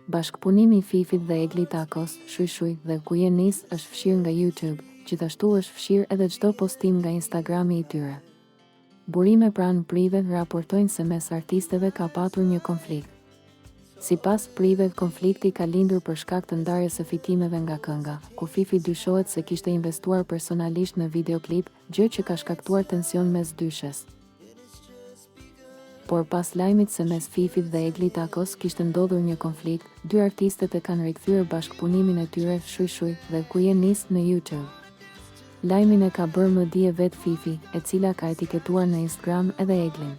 Bashkëpunimi I Fifit dhe Eglit Akos, Shuj dhe Ku je nis është fshirë nga YouTube, gjithashtu është fshirë edhe çdo postim nga Instagrami I tyre. Burime pranë prive raportojnë se mes artisteve ka patur një konflikt. Sipas prive, konflikti ka lindur për shkak të ndarjes së fitimeve nga kënga, ku Fifi dyshohet se kishte investuar personalisht në videoklip, gjë që ka shkaktuar tension mes dyshes. Por pas lajmit se mes Fifit dhe Eglit Akos kishte ndodhur një konflikt, dy artistët e kanë rikthyer bashkëpunimin e tyre Shuj dhe Ku je nis në YouTube. Lajmin e ka bërë më dije vetë Fifi, e cila ka etiketuar në Instagram edhe Eglin.